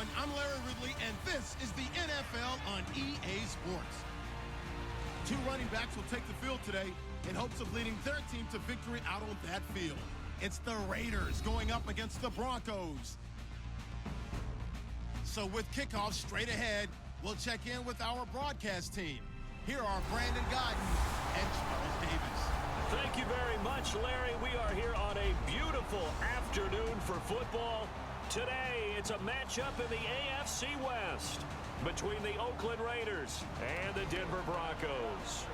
everyone. I'm Larry Ridley, and this is the NFL on EA Sports. Two running backs will take the field today in hopes of leading their team to victory out on that field. It's the Raiders going up against the Broncos. So with kickoff straight ahead, we'll check in with our broadcast team. Here are Brandon Godden and Charles Davis. Thank you very much, Larry. We are here on a beautiful afternoon for football. Today, it's a matchup in the AFC West between the Oakland Raiders and the Denver Broncos.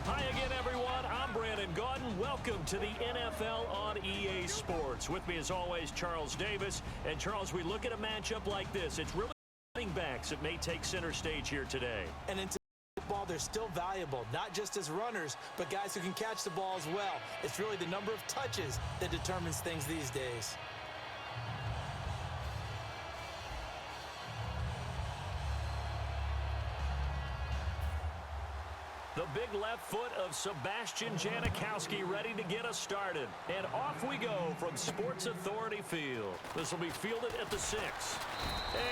Hi again, everyone. I'm Brandon Gaudin. Welcome to the NFL on EA Sports. With me, as always, Charles Davis. And, Charles, we look at a matchup like this. It's really running backs that may take center stage here today. And in football, they're still valuable, not just as runners, but guys who can catch the ball as well. It's really the number of touches that determines things these days. The big left foot of Sebastian Janikowski ready to get us started. And off we go from Sports Authority Field. This will be fielded at the 6.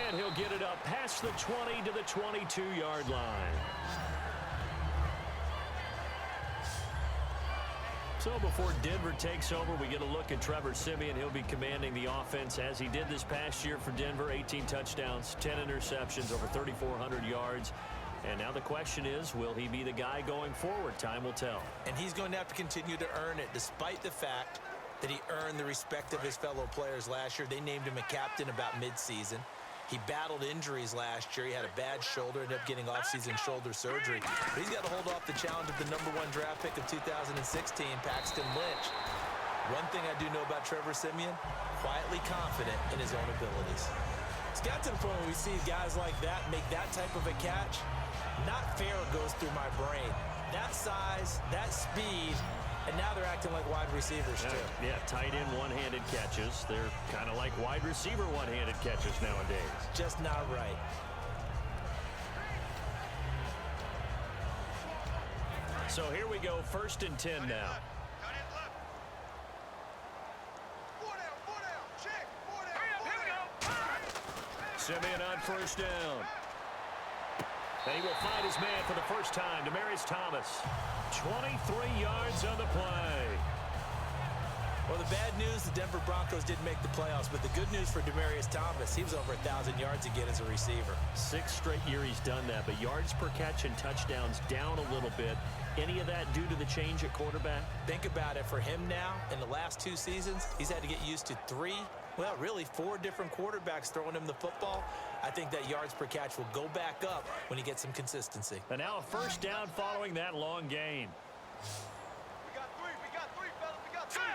And he'll get it up past the 20 to the 22-yard line. So before Denver takes over, we get a look at Trevor Siemian. He'll be commanding the offense as he did this past year for Denver. 18 touchdowns, 10 interceptions, over 3,400 yards. And now the question is, will he be the guy going forward? Time will tell. And he's going to have to continue to earn it, despite the fact that he earned the respect of his fellow players last year. They named him a captain about midseason. He battled injuries last year. He had a bad shoulder, ended up getting off-season shoulder surgery. But he's got to hold off the challenge of the #1 draft pick of 2016, Paxton Lynch. One thing I do know about Trevor Siemian, quietly confident in his own abilities. It's got to the point where we see guys like that make that type of a catch. Not fair goes through my brain. That size, that speed, and now they're acting like wide receivers too. Yeah, tight end one-handed catches. They're kind of like wide receiver one-handed catches nowadays. Just not right. So here we go, 1st and 10 now. Siemian on 1st down. And he will find his man for the first time, Demaryius Thomas. 23 yards on the play. Well, the bad news, the Denver Broncos didn't make the playoffs, but the good news for Demaryius Thomas, he was over 1,000 yards again as a receiver. 6th straight year he's done that, but yards per catch and touchdowns down a little bit. Any of that due to the change at quarterback? Think about it. For him now, in the last 2 seasons, he's had to get used to 4 different quarterbacks throwing him the football. I think that yards per catch will go back up when he gets some consistency. And now a 1st down following that long gain. We got three, fellas. We got three.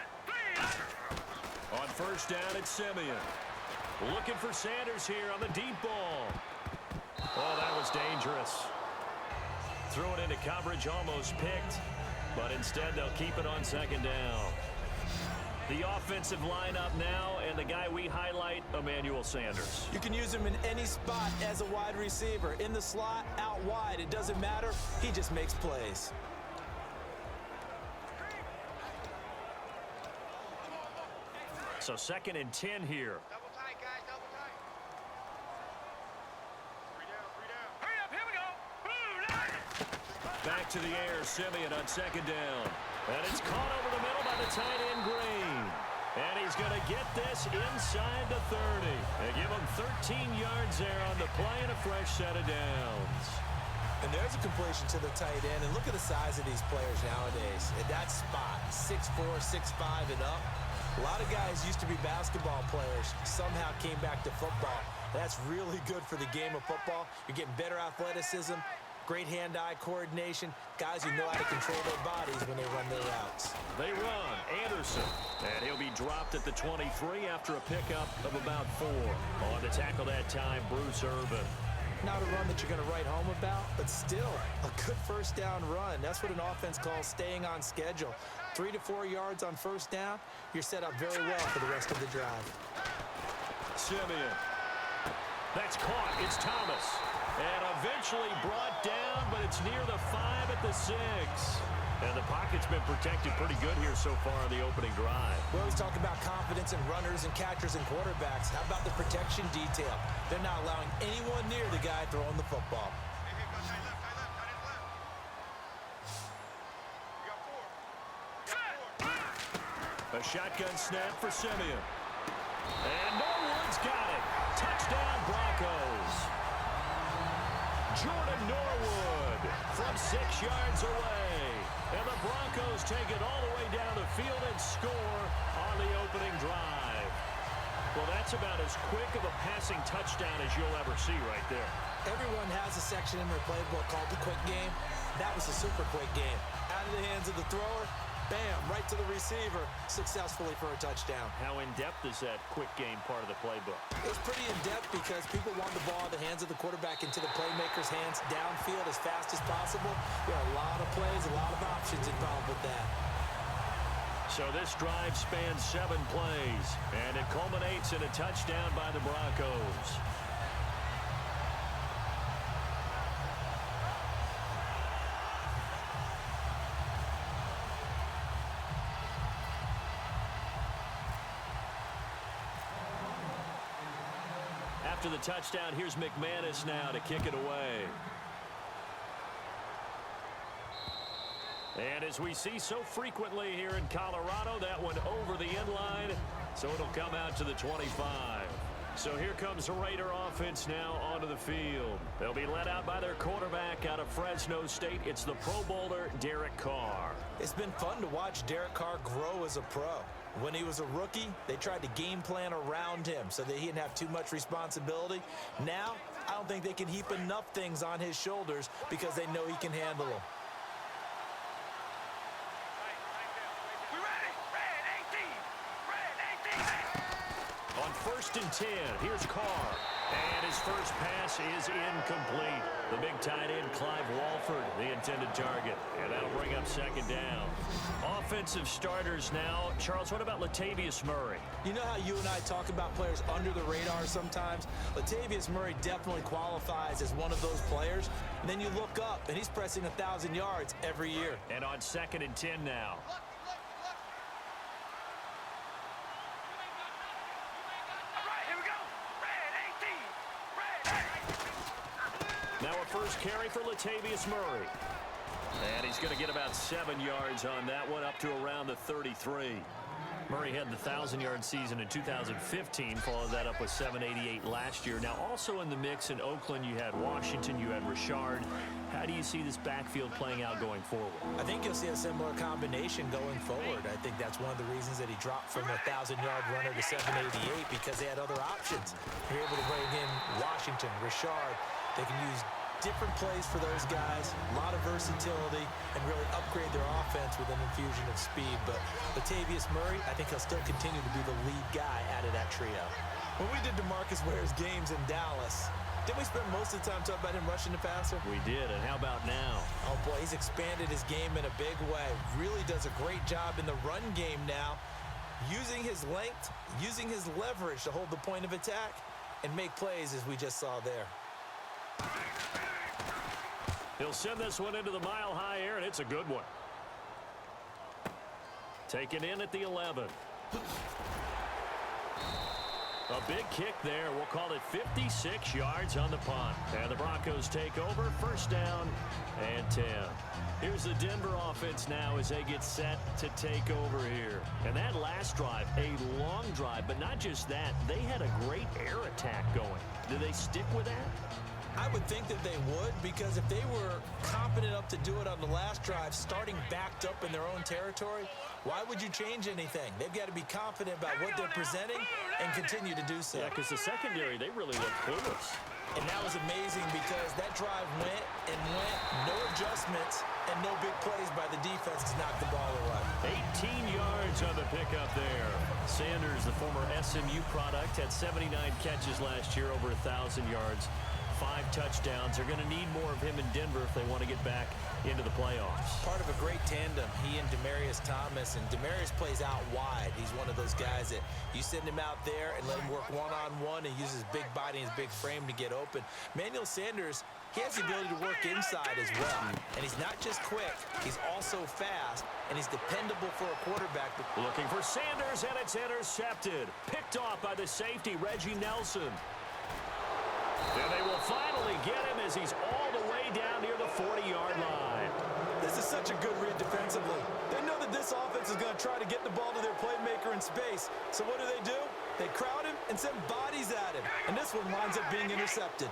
On 1st down, it's Siemian. Looking for Sanders here on the deep ball. Oh, that was dangerous. Threw it into coverage, almost picked. But instead, they'll keep it on 2nd down. The offensive lineup now, and the guy we highlight, Emmanuel Sanders. You can use him in any spot as a wide receiver. In the slot, out wide, it doesn't matter. He just makes plays. So 2nd and 10 here. Double tight, guys, double tight. 3 down. Hurry up, here we go. Back to the air, Siemian on 2nd down. And it's caught over the middle by the tight end, Green. And he's going to get this inside the 30. They give him 13 yards there on the play and a fresh set of downs. And there's a completion to the tight end. And look at the size of these players nowadays. At that spot, 6'4", 6'5", and up. A lot of guys used to be basketball players, somehow came back to football. That's really good for the game of football. You're getting better athleticism, great hand-eye coordination, guys who know how to control their bodies when they run their routes. They run. Anderson. And he'll be dropped at the 23 after a pickup of about 4. On the tackle that time, Bruce Irvin. Not a run that you're going to write home about, but still a good 1st down run. That's what an offense calls staying on schedule. 3 to 4 yards on 1st down, you're set up very well for the rest of the drive. Siemian. That's caught. It's Thomas. And eventually brought down, but it's near the 5 at the 6. And the pocket's been protected pretty good here so far on the opening drive. We always talk about confidence in runners and catchers and quarterbacks. How about the protection detail? They're not allowing anyone near the guy throwing the football. Hey, go tight left, tight left, tight left. We got four. A shotgun snap for Simeon. And Norwood's got it. Touchdown, Broncos. Jordan Norwood from 6 yards away. And the Broncos take it all the way down the field and score on the opening drive. Well, that's about as quick of a passing touchdown as you'll ever see right there. Everyone has a section in their playbook called the quick game. That was a super quick game. Out of the hands of the thrower, bam, right to the receiver, successfully for a touchdown. How in-depth is that quick game part of the playbook? It was pretty in-depth because people want the ball in the hands of the quarterback into the playmaker's hands downfield as fast as possible. There are a lot of plays, a lot of options involved with that. So this drive spans 7 plays, and it culminates in a touchdown by the Broncos. After the touchdown, here's McManus now to kick it away. And as we see so frequently here in Colorado, that one over the end line, so it'll come out to the 25. So here comes the Raider offense now onto the field. They'll be led out by their quarterback out of Fresno State. It's the Pro Bowler, Derek Carr. It's been fun to watch Derek Carr grow as a pro. When he was a rookie, they tried to game plan around him so that he didn't have too much responsibility. Now, I don't think they can heap enough things on his shoulders because they know he can handle them. We ready? Red 18. Red 18. On 1st and 10, here's Carr. And his first pass is incomplete. The big tight end, Clive Walford, the intended target. And that'll bring up 2nd down. Offensive starters now. Charles, what about Latavius Murray? You know how you and I talk about players under the radar sometimes? Latavius Murray definitely qualifies as one of those players. And then you look up, and he's pressing 1,000 yards every year. And on 2nd and 10 now. Now a first carry for Latavius Murray. And he's going to get about 7 yards on that one, up to around the 33. Murray had the 1,000-yard season in 2015, followed that up with 788 last year. Now also in the mix in Oakland, you had Washington, you had Richard. How do you see this backfield playing out going forward? I think you'll see a similar combination going forward. I think that's one of the reasons that he dropped from a 1,000-yard runner to 788 because they had other options. You're able to bring in Washington, Richard. They can use different plays for those guys, a lot of versatility, and really upgrade their offense with an infusion of speed. But Latavius Murray, I think he'll still continue to be the lead guy out of that trio. When we did DeMarcus Ware's games in Dallas, didn't we spend most of the time talking about him rushing the passer? We did, and how about now? Oh, boy, he's expanded his game in a big way. Really does a great job in the run game now, using his length, using his leverage to hold the point of attack and make plays as we just saw there. He'll send this one into the mile-high air, and it's a good one. Taken in at the 11. A big kick there. We'll call it 56 yards on the punt. And the Broncos take over. 1st down and 10. Here's the Denver offense now as they get set to take over here. And that last drive, a long drive, but not just that. They had a great air attack going. Do they stick with that? I would think that they would, because if they were competent enough to do it on the last drive, starting backed up in their own territory, why would you change anything? They've got to be confident about what they're presenting and continue to do so. Yeah, because the secondary, they really look clueless. And that was amazing because that drive went and went, no adjustments, and no big plays by the defense to knock the ball away. 18 yards on the pickup there. Sanders, the former SMU product, had 79 catches last year, over 1,000 yards. 5 touchdowns. They're going to need more of him in Denver if they want to get back into the playoffs. Part of a great tandem, he and Demaryius Thomas. And Demaryius plays out wide. He's one of those guys that you send him out there and let him work one-on-one and use his big body and his big frame to get open. Manuel Sanders, he has the ability to work inside as well. And he's not just quick, he's also fast, and he's dependable for a quarterback. Looking for Sanders, and it's intercepted. Picked off by the safety, Reggie Nelson. And they will finally get him as he's all the way down near the 40-yard line. This is such a good read defensively. They know that this offense is going to try to get the ball to their playmaker in space. So what do? They crowd him and send bodies at him. And this one winds up being intercepted.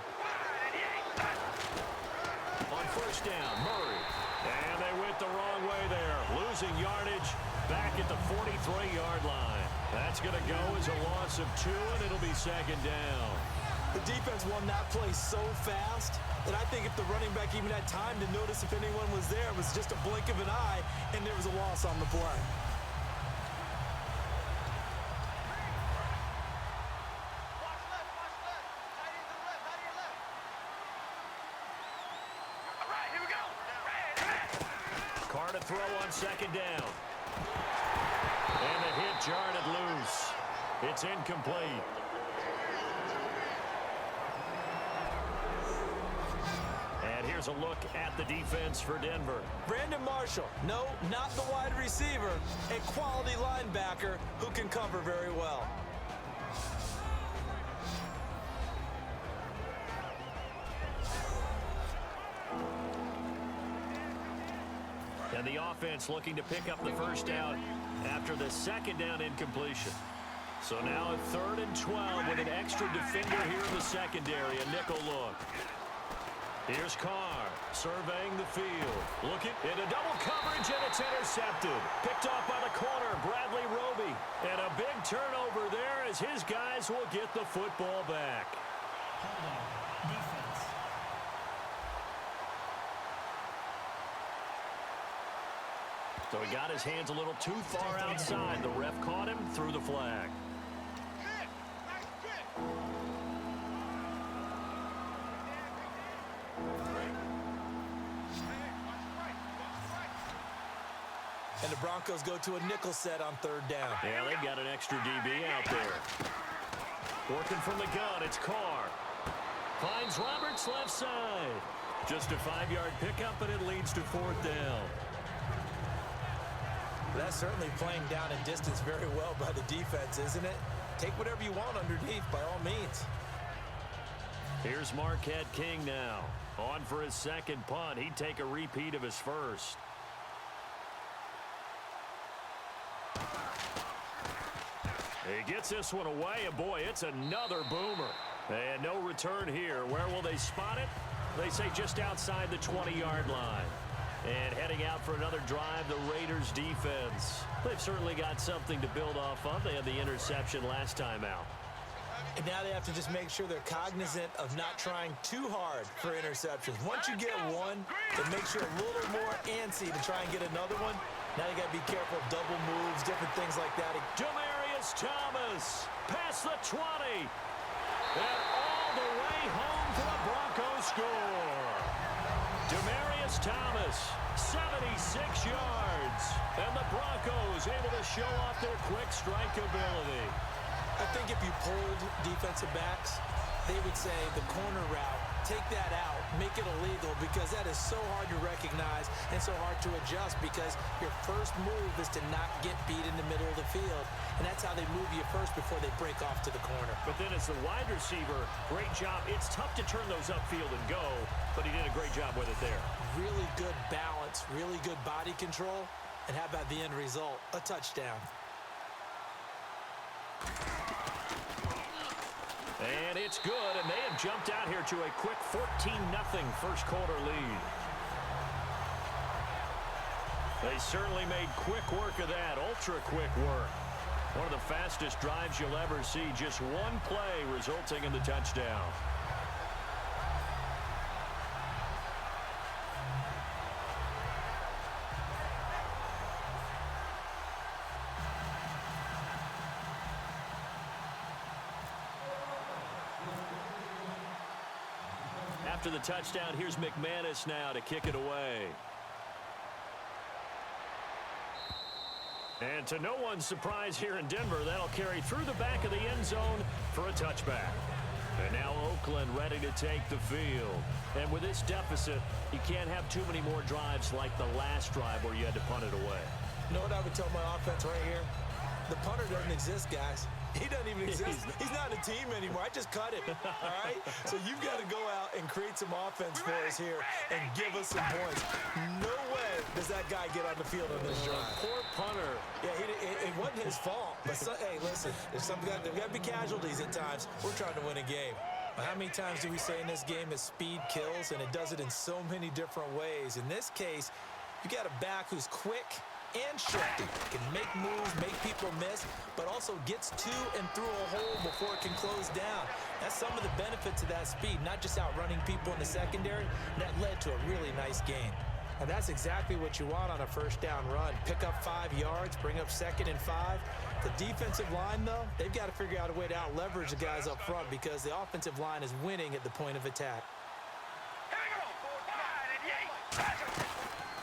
On first down, Murray. And they went the wrong way there. Losing yardage back at the 43-yard line. That's going to go as a loss of 2, and it'll be second down. The defense won that play so fast that I think if the running back even had time to notice if anyone was there, it was just a blink of an eye, and there was a loss on the play. Watch left, tight end to the left, tight end left. All right, here we go. Carr to throw on second down. And the hit jarred it loose. It's incomplete. And here's a look at the defense for Denver. Brandon Marshall, no, not the wide receiver, a quality linebacker who can cover very well. And the offense looking to pick up the first down after the second down incompletion. So now a 3rd and 12 with an extra defender here in the secondary, a nickel look. Here's Carr surveying the field. Looking into double coverage, and it's intercepted. Picked off by the corner, Bradley Roby. And a big turnover there as his guys will get the football back. Hold on. Defense. So he got his hands a little too far outside. The ref caught him, threw the flag. Kick, nice kick. And the Broncos go to a nickel set on 3rd down. Yeah, they've got an extra DB out there. Working from the gun, it's Carr. Finds Roberts left side. Just a 5-yard pickup, and it leads to 4th down. That's certainly playing down in distance very well by the defense, isn't it? Take whatever you want underneath, by all means. Here's Marquette King now. On for his second punt. He'd take a repeat of his first. He gets this one away, and boy, it's another boomer. And no return here. Where will they spot it? They say just outside the 20-yard line. And heading out for another drive, the Raiders defense. They've certainly got something to build off of. They had the interception last time out. And now they have to just make sure they're cognizant of not trying too hard for interceptions. Once you get one, it makes you a little more antsy to try and get another one. Now you got to be careful of double moves, different things like that. Demaryius Thomas past the 20. And all the way home for the Broncos score. Demaryius Thomas, 76 yards. And the Broncos able to show off their quick strike ability. I think if you pulled defensive backs, they would say the corner route, take that out, make it illegal, because that is so hard to recognize and so hard to adjust, because your first move is to not get beat in the middle of the field. And that's how they move you first before they break off to the corner. But then as the wide receiver, great job. It's tough to turn those upfield and go, but he did a great job with it there. Really good balance, really good body control, and how about the end result? A touchdown. And it's good, and they have jumped out here to a quick 14-0 first quarter lead. They certainly made quick work of that, ultra-quick work. One of the fastest drives you'll ever see, just one play resulting in the touchdown. After the touchdown, here's McManus now to kick it away. And to no one's surprise here in Denver, that'll carry through the back of the end zone for a touchback. And now Oakland ready to take the field. And with this deficit, you can't have too many more drives like the last drive where you had to punt it away. You know what I would tell my offense right here? The punter doesn't exist, guys. He doesn't even exist. He's not a team anymore. I just cut him, all right? So you've got to go out and create some offense for us here and give us some points. No way does that guy get on the field on this drive. Poor punter. Yeah, it wasn't his fault. But, hey, listen, there's got to be casualties at times. We're trying to win a game. How many times do we say in this game that speed kills, and it does it in so many different ways? In this case, you got a back who's quick and shifty, can make moves, make people miss, but also gets to and through a hole before it can close down. That's some of the benefits of that speed, not just outrunning people in the secondary. That led to a really nice gain. And that's exactly what you want on a first down run. Pick up 5 yards, bring up 2nd and 5. The defensive line, though, they've got to figure out a way to out-leverage the guys up front because the offensive line is winning at the point of attack.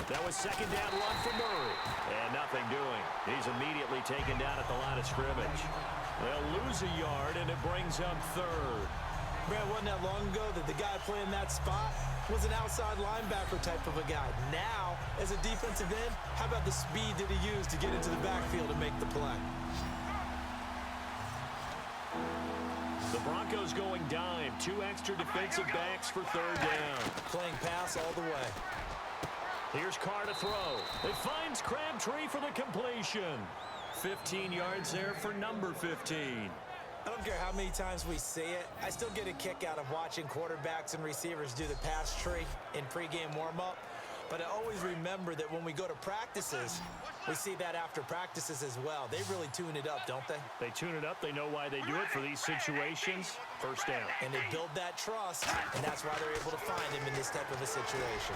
That was 2nd down run for Murray. And nothing doing. He's immediately taken down at the line of scrimmage. They'll lose a yard, and it brings up 3rd. Man, wasn't that long ago that the guy playing that spot was an outside linebacker type of a guy. Now, as a defensive end, how about the speed that he used to get into the backfield and make the play? The Broncos going dime. 2 extra defensive backs for 3rd down. Playing pass all the way. Here's Carr to throw. It finds Crabtree for the completion. 15 yards there for number 15. I don't care how many times we see it. I still get a kick out of watching quarterbacks and receivers do the pass tree in pregame warm-up. But I always remember that when we go to practices, we see that after practices as well. They really tune it up, don't they? They tune it up. They know why they do it for these situations. First down. And they build that trust, and that's why they're able to find him in this type of a situation.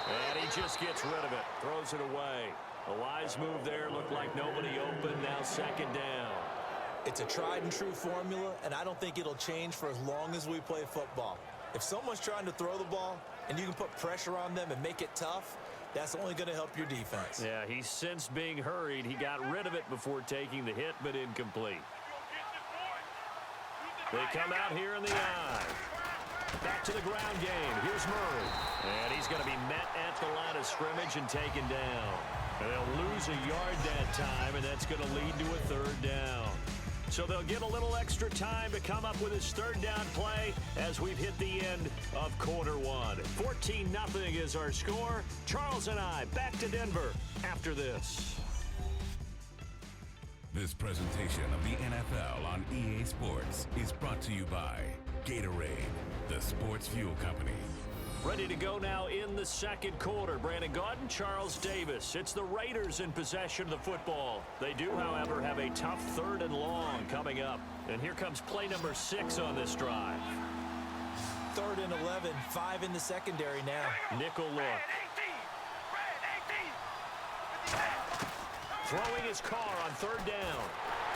And he just gets rid of it. Throws it away. A wise move there. Looked like nobody open. Now 2nd down. It's a tried and true formula, and I don't think it'll change for as long as we play football. If someone's trying to throw the ball and you can put pressure on them and make it tough, that's only going to help your defense. Yeah, he's since being hurried. He got rid of it before taking the hit, but incomplete. They come out here in the eye. Back to the ground game. Here's Murray. And he's going to be met at the line of scrimmage and taken down. And they'll lose a yard that time, and that's going to lead to a 3rd down. So they'll get a little extra time to come up with his 3rd down play as we've hit the end of quarter 1. 14-0 is our score. Charles and I back to Denver after this. This presentation of the NFL on EA Sports is brought to you by Gatorade, the sports fuel company. Ready to go now in the 2nd quarter. Brandon Gaudin, Charles Davis. It's the Raiders in possession of the football. They do, however, have a tough 3rd and long coming up. And here comes play number 6 on this drive. 3rd and 11, 5 in the secondary now. Nickel look. Throwing his car on 3rd down.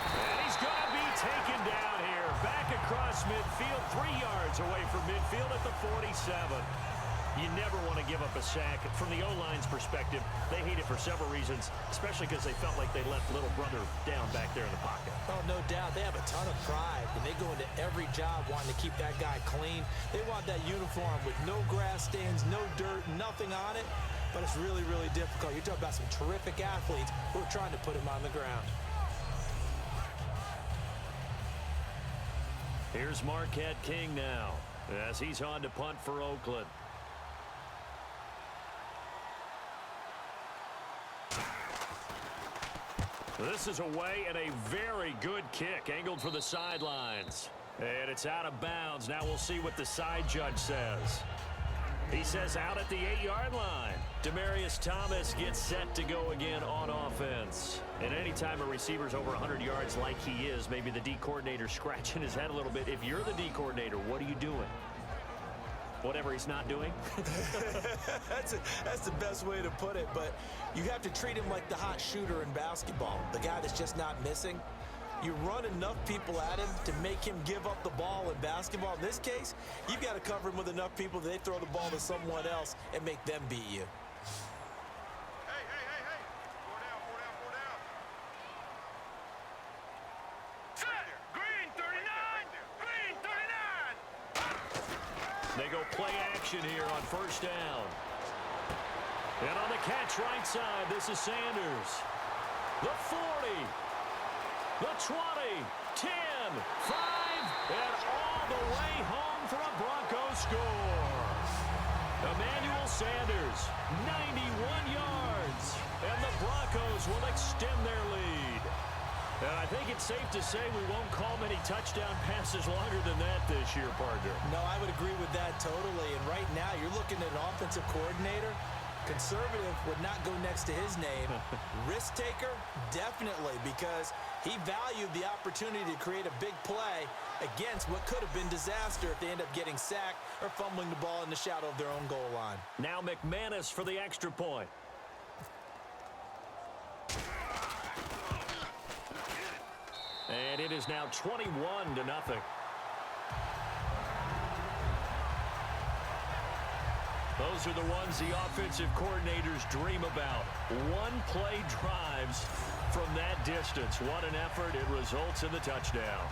And he's going to be taken down here. Back across midfield, 3 yards away from midfield at the 47. You never want to give up a sack. From the O-line's perspective, they hate it for several reasons, especially because they felt like they left little brother down back there in the pocket. Oh, no doubt. They have a ton of pride, and they go into every job wanting to keep that guy clean. They want that uniform with no grass stains, no dirt, nothing on it. But it's really, really difficult. You're talking about some terrific athletes who are trying to put him on the ground. Here's Marquette King now as he's on to punt for Oakland. This is away and a very good kick angled for the sidelines. And it's out of bounds. Now we'll see what the side judge says. He says out at the 8-yard line. Demaryius Thomas gets set to go again on offense. And anytime a receiver's over 100 yards like he is, maybe the D coordinator scratching his head a little bit. If you're the D coordinator, what are you doing? Whatever he's not doing? That's the best way to put it, but you have to treat him like the hot shooter in basketball, the guy that's just not missing. You run enough people at him to make him give up the ball in basketball. In this case, you've got to cover him with enough people that they throw the ball to someone else and make them beat you. Hey. 4 down. Set. Green, 39. They go play action here on first down. And on the catch right side, this is Sanders. The 40, the 20, 10, 5, and all the way home for a Broncos score. Emmanuel Sanders, 91 yards, and the Broncos will extend their lead. And I think it's safe to say we won't call many touchdown passes longer than that this year, partner. No, I would agree with that totally. And right now, you're looking at an offensive coordinator. Conservative would not go next to his name. Risk taker, definitely, because he valued the opportunity to create a big play against what could have been disaster if they end up getting sacked or fumbling the ball in the shadow of their own goal line. Now McManus for the extra point. And it is now 21-0. Those are the ones the offensive coordinators dream about. One-play drives from that distance. What an effort. It results in the touchdown.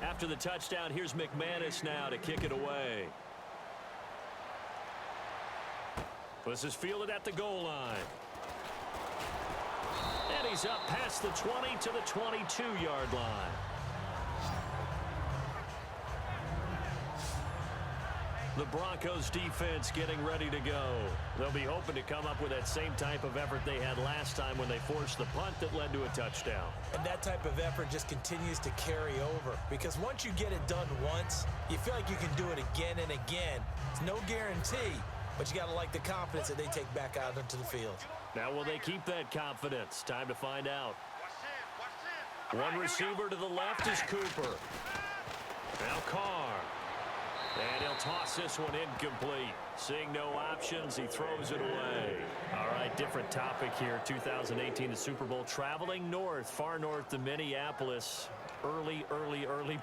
After the touchdown, here's McManus now to kick it away. This is fielded at the goal line. And he's up past the 20 to the 22-yard line. The Broncos defense getting ready to go. They'll be hoping to come up with that same type of effort they had last time when they forced the punt that led to a touchdown. And that type of effort just continues to carry over. Because once you get it done once, you feel like you can do it again and again. It's no guarantee, but you got to like the confidence that they take back out into the field. Now, will they keep that confidence? Time to find out. One receiver to the left is Cooper. Now Carr. And he'll toss this one incomplete. Seeing no options, he throws it away. All right, different topic here. 2018, the Super Bowl, traveling north, far north to Minneapolis. Early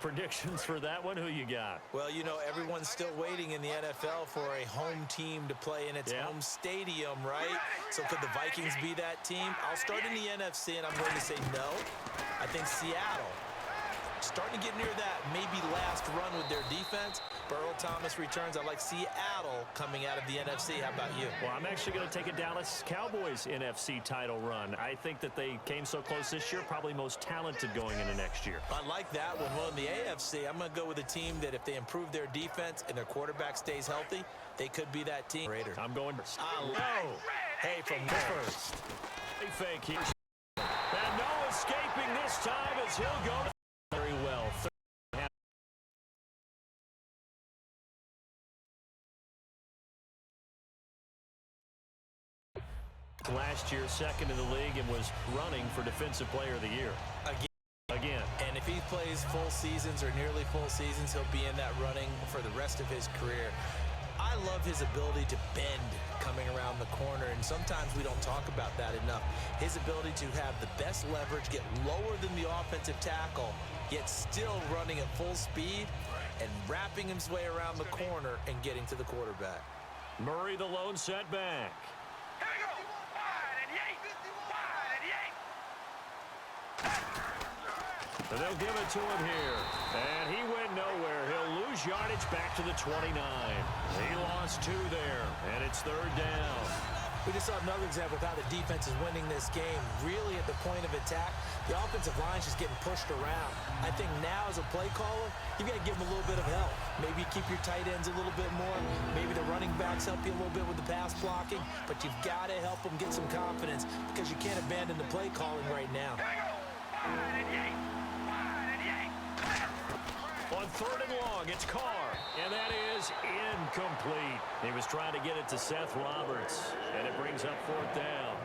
predictions for that one. Who you got? Well, you know, everyone's still waiting in the NFL for a home team to play in its home stadium, right? So could the Vikings be that team? I'll start in the NFC, and I'm going to say no. I think Seattle, starting to get near that maybe last run with their defense. Earl Thomas returns. I like Seattle coming out of the NFC. How about you? Well, I'm actually going to take a Dallas Cowboys NFC title run. I think that they came so close this year, probably most talented going into next year. I like that one. Well, in the AFC, I'm going to go with a team that if they improve their defense and their quarterback stays healthy, they could be that team. Raiders. I'm going. Hey, from first. Fake here. And no escaping this time as he'll go very well. Last year, second in the league, and was running for Defensive Player of the Year. Again. And if he plays full seasons or nearly full seasons, he'll be in that running for the rest of his career. I love his ability to bend coming around the corner, and sometimes we don't talk about that enough. His ability to have the best leverage, get lower than the offensive tackle, yet still running at full speed and wrapping his way around the corner and getting to the quarterback. Murray, the lone setback. And they'll give it to him here. And he went nowhere. He'll lose yardage back to the 29. He lost 2 there, and it's third down. We just saw another example of how the defense is winning this game. Really at the point of attack, the offensive line is just getting pushed around. I think now as a play caller, you've got to give them a little bit of help. Maybe keep your tight ends a little bit more. Maybe the running backs help you a little bit with the pass blocking. But you've got to help them get some confidence because you can't abandon the play calling right now. On third and long, it's Carr, and that is incomplete. He was trying to get it to Seth Roberts, and it brings up fourth down.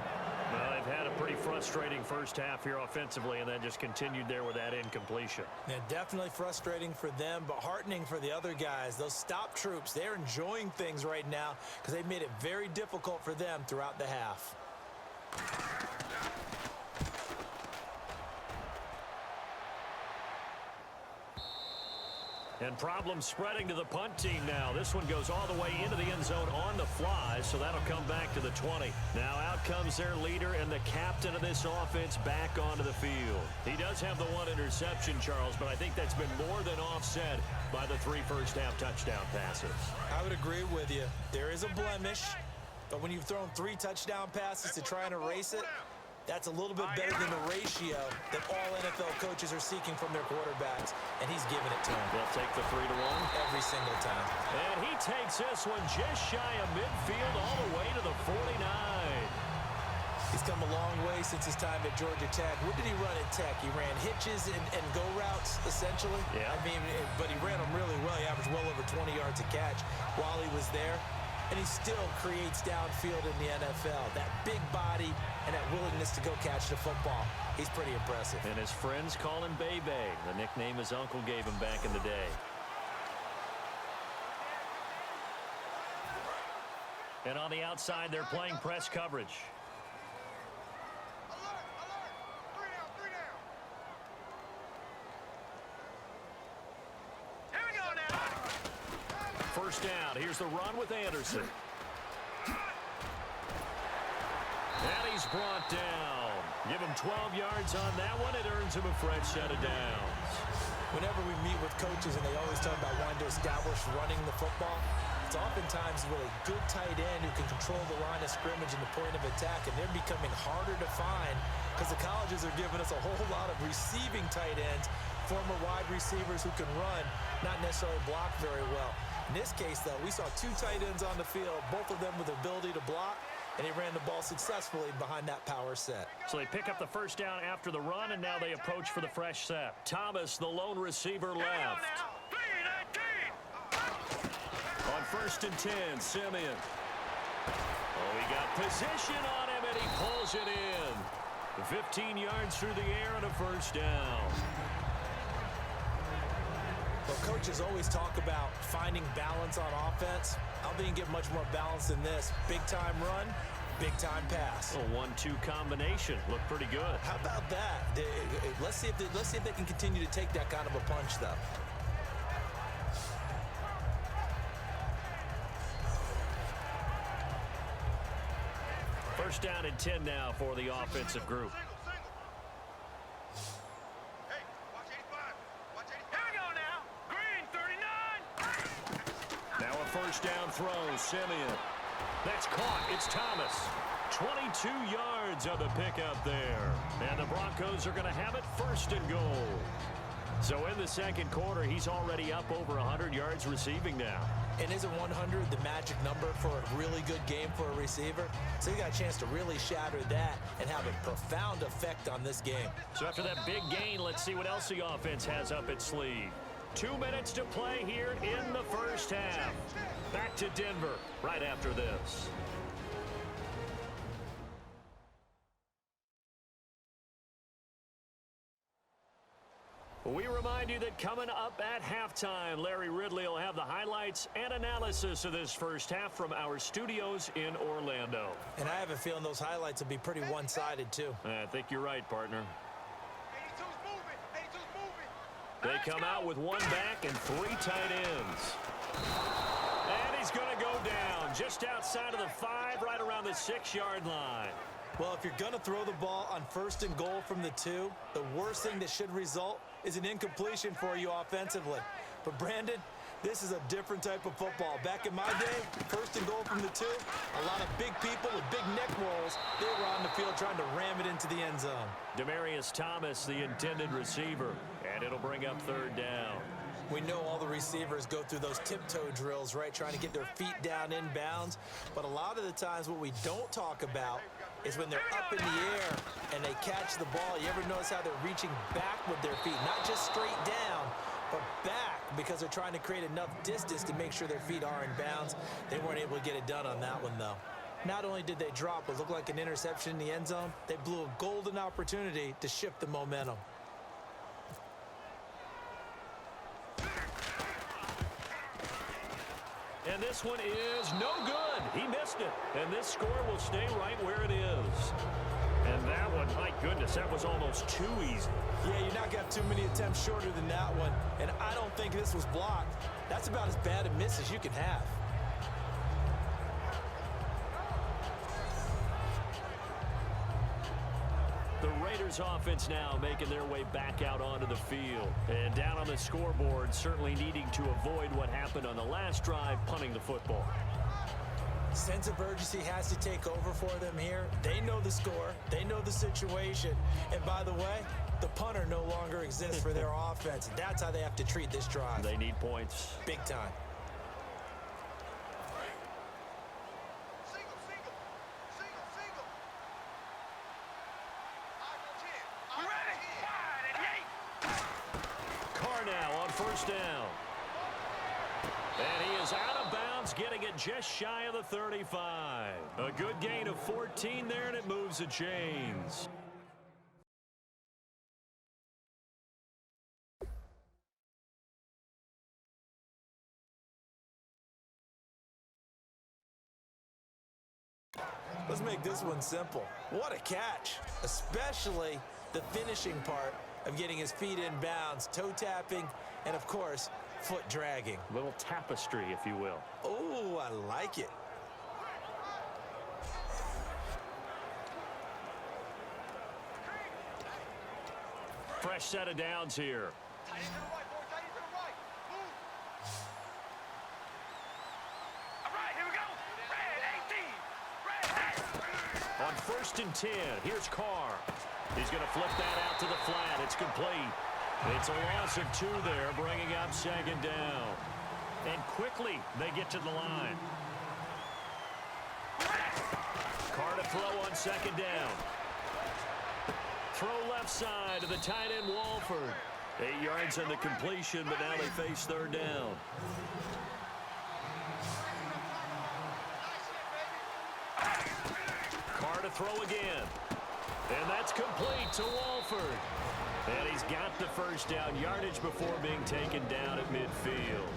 Well, they've had a pretty frustrating first half here offensively, and then just continued there with that incompletion. Yeah, definitely frustrating for them, but heartening for the other guys. Those stop troops, they're enjoying things right now because they've made it very difficult for them throughout the half. And problems spreading to the punt team now. This one goes all the way into the end zone on the flies, so that'll come back to the 20. Now out comes their leader and the captain of this offense back onto the field. He does have the one interception, Charles, but I think that's been more than offset by the 3 first-half touchdown passes. I would agree with you. There is a blemish, but when you've thrown 3 touchdown passes to try and erase it, that's a little bit better than the ratio that all NFL coaches are seeking from their quarterbacks, and he's giving it to them. They'll take the 3-1 every single time. And he takes this one just shy of midfield all the way to the 49. He's come a long way since his time at Georgia Tech. What did he run at Tech? He ran hitches and go routes, essentially. Yeah. I mean, but he ran them really well. He averaged well over 20 yards a catch while he was there. And he still creates downfield in the NFL. That big body and that willingness to go catch the football. He's pretty impressive. And his friends call him Bebe, the nickname his uncle gave him back in the day. And on the outside, they're playing press coverage. Alert, alert. 3 down. Here we go now. First down. Here's the run with Anderson. And he's brought down. Give him 12 yards on that one. It earns him a fresh set of downs. Whenever we meet with coaches and they always talk about wanting to establish running the football, it's oftentimes with a good tight end who can control the line of scrimmage and the point of attack, and they're becoming harder to find because the colleges are giving us a whole lot of receiving tight ends, former wide receivers who can run, not necessarily block very well. In this case, though, we saw 2 tight ends on the field, both of them with the ability to block, and he ran the ball successfully behind that power set. So they pick up the first down after the run, and now they approach for the fresh set. Thomas, the lone receiver, left. On 1st and 10, Simeon. Oh, he got position on him, and he pulls it in. 15 yards through the air and a first down. Well, coaches always talk about finding balance on offense. I don't think you can get much more balance than this. Big-time run, big-time pass. A 1-2 combination. Looked pretty good. How about that? Let's see if they can continue to take that kind of a punch, though. First down and 10 now for the offensive group. Hey, watch 85. Watch 85. Here we go now. Green, 39. Now a first down throw, Simeon. That's caught. It's Thomas. 22 yards on the pickup there. And the Broncos are going to have it 1st and goal. So in the second quarter, he's already up over 100 yards receiving now. And isn't 100 the magic number for a really good game for a receiver? So he got a chance to really shatter that and have a profound effect on this game. So after that big gain, let's see what else the offense has up its sleeve. 2 minutes to play here in the first half. Back to Denver right after this. We remind you that coming up at halftime, Larry Ridley will have the highlights and analysis of this first half from our studios in Orlando. And I have a feeling those highlights will be pretty one-sided, too. I think you're right, partner. 82's moving. 82's moving. They come out with 1 back and 3 tight ends. And he's going to go down just outside of the 5, right around the 6-yard line. Well, if you're going to throw the ball on 1st and goal from the 2, the worst thing that should result is an incompletion for you offensively. But, Brandon, this is a different type of football. Back in my day, 1st and goal from the 2, a lot of big people with big neck rolls, they were on the field trying to ram it into the end zone. Demaryius Thomas, the intended receiver, and it'll bring up 3rd down. We know all the receivers go through those tiptoe drills, right, trying to get their feet down inbounds. But a lot of the times what we don't talk about is when they're up in the air and they catch the ball. You ever notice how they're reaching back with their feet, not just straight down, but back, because they're trying to create enough distance to make sure their feet are in bounds. They weren't able to get it done on that one, though. Not only did they drop what looked like an interception in the end zone, they blew a golden opportunity to shift the momentum. And this one is no good. He missed it. And this score will stay right where it is. And that one, my goodness, that was almost too easy. Yeah, you're not got too many attempts shorter than that one. And I don't think this was blocked. That's about as bad a miss as you can have. Raiders offense now making their way back out onto the field. And down on the scoreboard, certainly needing to avoid what happened on the last drive, punting the football. Sense of urgency has to take over for them here. They know the score. They know the situation. And by the way, the punter no longer exists for their offense. That's how they have to treat this drive. They need points. Big time. Carr now on first down. And he is out of bounds, getting it just shy of the 35. A good gain of 14 there, and it moves the chains. Let's make this one simple. What a catch, especially the finishing part of getting his feet in bounds, toe tapping, and of course, foot dragging. Little tapestry, if you will. Oh, I like it. Fresh set of downs here. Tight end to the right, boy. Tight end to the right. Move. All right, here we go. Red 18. On first and 10, here's Carr. He's going to flip that out to the flat. It's complete. It's a loss of 2 there, bringing up second down. And quickly, they get to the line. Carr to throw on second down. Throw left side to the tight end, Walford. 8 yards on the completion, but now they face third down. Carr to throw again. And that's complete to Walford. And he's got the first down, yardage before being taken down at midfield.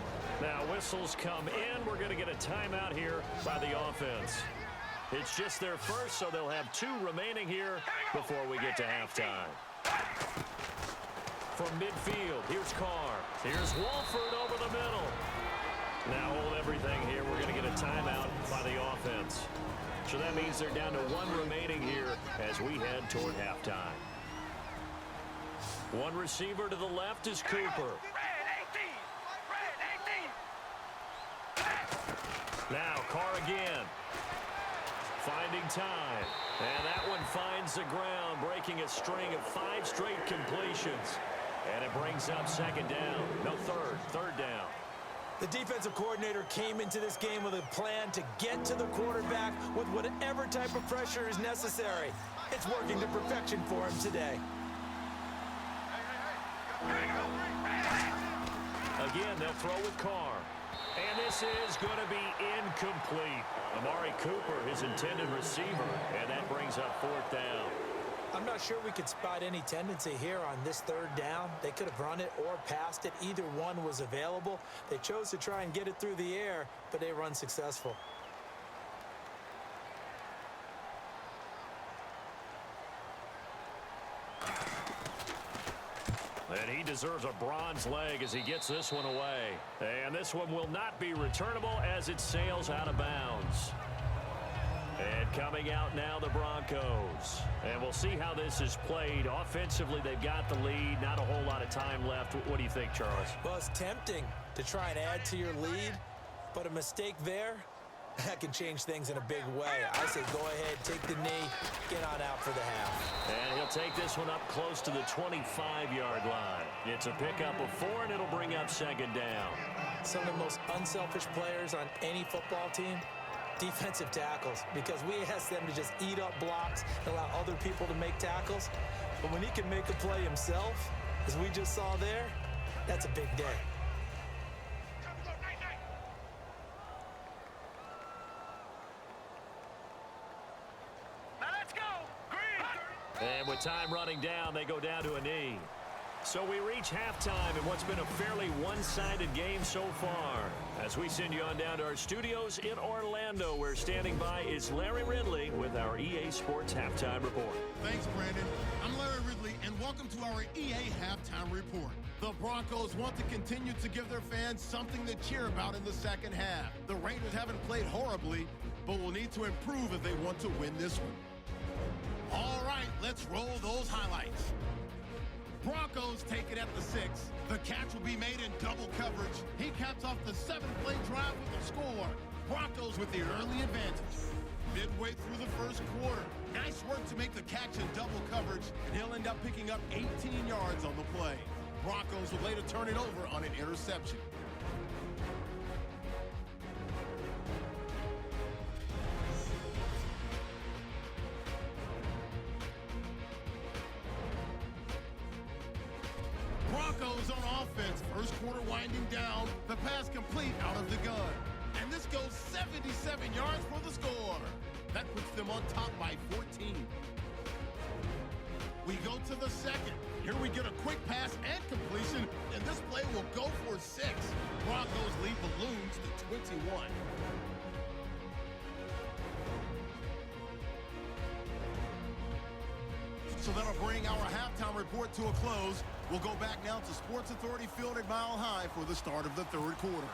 Now whistles come in. We're going to get a timeout here by the offense. It's just their first, so they'll have 2 remaining here before we get to halftime. From midfield, here's Carr. Here's Walford over the middle. Now hold everything here. We're going to get a timeout by the offense. So that means they're down to 1 remaining here as we head toward halftime. One receiver to the left is Cooper. Now Carr again. Finding time. And that one finds the ground, breaking a string of 5 straight completions. And it brings up second down. No, third down. The defensive coordinator came into this game with a plan to get to the quarterback with whatever type of pressure is necessary. It's working to perfection for him today. Again, they'll throw with Carr. And this is going to be incomplete. Amari Cooper, his intended receiver, and that brings up 4th down. I'm not sure we could spot any tendency here on this third down. They could have run it or passed it. Either one was available. They chose to try and get it through the air, but they were unsuccessful. And he deserves a bronze leg as he gets this one away. And this one will not be returnable as it sails out of bounds. And coming out now, the Broncos. And we'll see how this is played. Offensively, they've got the lead. Not a whole lot of time left. What do you think, Charles? Well, it's tempting to try and add to your lead, but a mistake there, that can change things in a big way. I say go ahead, take the knee, get on out for the half. And he'll take this one up close to the 25-yard line. It's a pickup of 4, and it'll bring up second down. Some of the most unselfish players on any football team, defensive tackles, because we ask them to just eat up blocks and allow other people to make tackles. But when he can make a play himself, as we just saw there, that's a big day. And with time running down, they go down to a knee. So we reach halftime in what's been a fairly one-sided game so far. As we send you on down to our studios in Orlando, where standing by is Larry Ridley with our EA Sports Halftime Report. Thanks, Brandon. I'm Larry Ridley, and welcome to our EA Halftime Report. The Broncos want to continue to give their fans something to cheer about in the second half. The Raiders haven't played horribly, but will need to improve if they want to win this one. All right, Let's roll those highlights. Broncos take it at the 6. The catch will be made in double coverage. He caps off the 7-play drive with a score. Broncos with the early advantage. Midway through the first quarter. Nice work to make the catch in double coverage, and he'll end up picking up 18 yards on the play. Broncos will later turn it over on an interception. Broncos on offense. First quarter winding down. The pass complete out of the gun. And this goes 77 yards for the score. That puts them on top by 14. We go to the second. Here we get a quick pass and completion, and this play will go for 6. Broncos lead balloons to 21. So that'll bring our halftime report to a close. We'll go back now to Sports Authority Field at Mile High for the start of the third quarter.